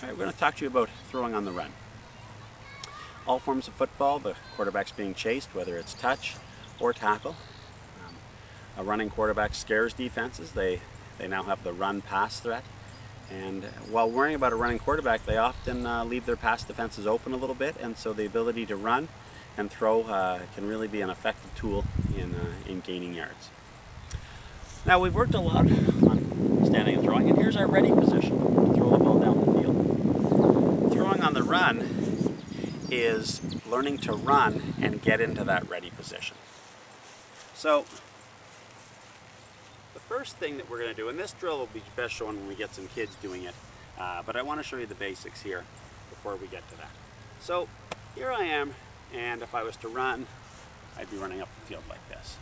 All right, we're going to talk to you about throwing on the run. All forms of football, the quarterback's being chased, whether it's touch or tackle. A running quarterback scares defenses. They now have the run-pass threat. And while worrying about a running quarterback, they often leave their pass defenses open a little bit, and so the ability to run and throw can really be an effective tool in gaining yards. Now, we've worked a lot on standing and throwing, and here's our ready position to throw the ball down the field. Throwing on the run is learning to run and get into that ready position. So, the first thing that we're going to do, and this drill will be best shown when we get some kids doing it, but I want to show you the basics here before we get to that. So, here I am, and if I was to run, I'd be running up the field like this.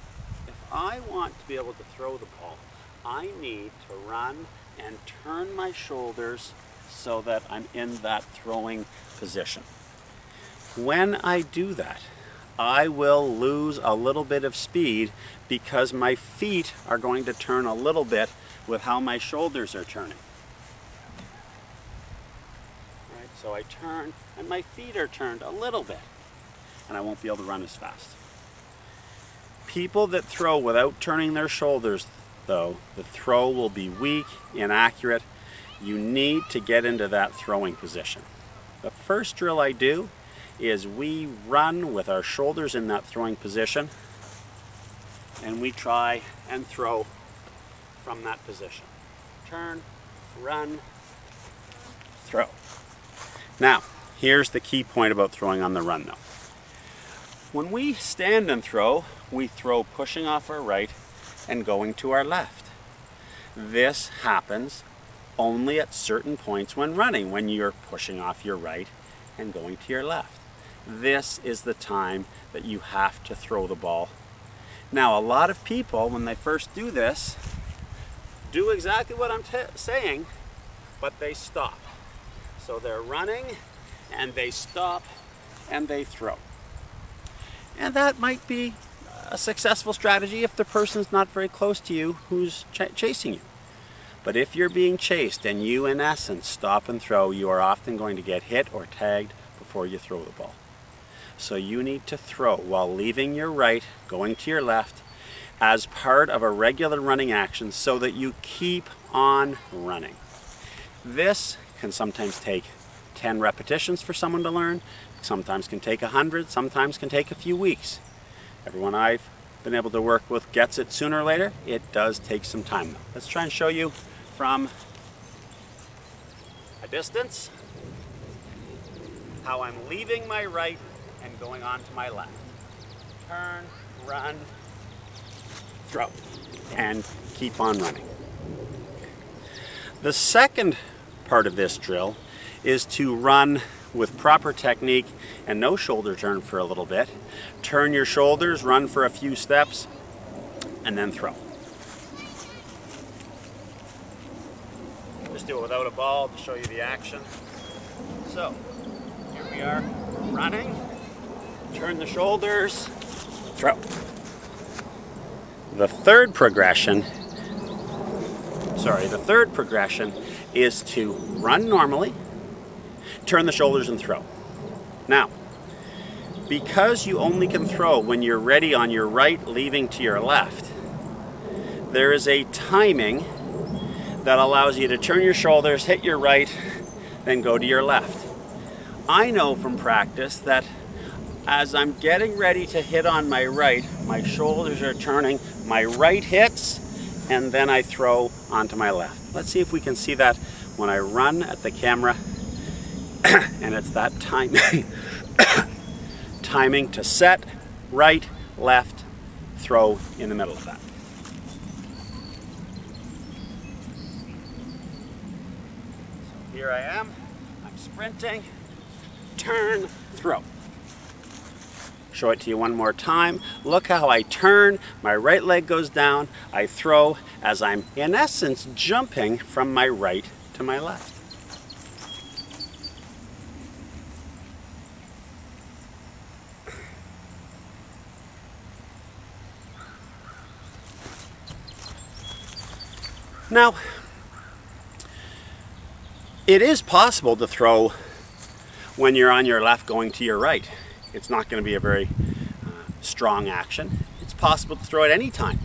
If I want to be able to throw the ball, I need to run and turn my shoulders so that I'm in that throwing position. When I do that, I will lose a little bit of speed because my feet are going to turn a little bit with how my shoulders are turning. Right, so I turn and my feet are turned a little bit, and I won't be able to run as fast. People that throw without turning their shoulders, though, the throw will be weak, inaccurate. You need to get into that throwing position. The first drill I do is we run with our shoulders in that throwing position, and we try and throw from that position. Turn, run, throw. Now, here's the key point about throwing on the run, though. When we stand and throw, we throw pushing off our right and going to our left. This happens only at certain points when running, when you're pushing off your right and going to your left. This is the time that you have to throw the ball. Now, a lot of people, when they first do this, do exactly what I'm saying, but they stop. So they're running, and they stop, and they throw. And that might be a successful strategy if the person's not very close to you who's chasing you. But if you're being chased and you, in essence, stop and throw, you are often going to get hit or tagged before you throw the ball. So you need to throw while leaving your right, going to your left, as part of a regular running action so that you keep on running. This can sometimes take 10 repetitions for someone to learn, sometimes can take 100, sometimes can take a few weeks. Everyone I've been able to work with gets it sooner or later. It does take some time though. Let's try and show you from a distance how I'm leaving my right and going on to my left. Turn, run, throw, and keep on running. The second part of this drill is to run with proper technique and no shoulder turn for a little bit. Turn your shoulders, run for a few steps, and then throw. Just do it without a ball to show you the action. So, here we are, running, turn the shoulders, throw. The third progression is to run normally, turn the shoulders and throw. Now, because you only can throw when you're ready on your right, leaving to your left, there is a timing that allows you to turn your shoulders, hit your right, then go to your left. I know from practice that as I'm getting ready to hit on my right, my shoulders are turning, my right hits, and then I throw onto my left. Let's see if we can see that when I run at the camera. And it's that timing to set, right, left, throw in the middle of that. So here I am, I'm sprinting, turn, throw. Show it to you one more time. Look how I turn, my right leg goes down, I throw as I'm in essence jumping from my right to my left. Now, It is possible to throw when you're on your left going to your right. It's not going to be a very strong action. It's possible to throw at any time.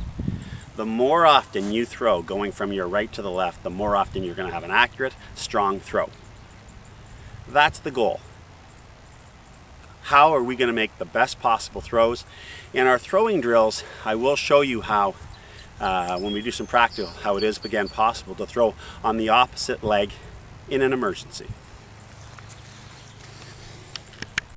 The more often you throw going from your right to the left, the more often you're going to have an accurate, strong throw. That's the goal. How are we going to make the best possible throws? In our throwing drills, I will show you how, when we do some practical, how it is again possible to throw on the opposite leg in an emergency.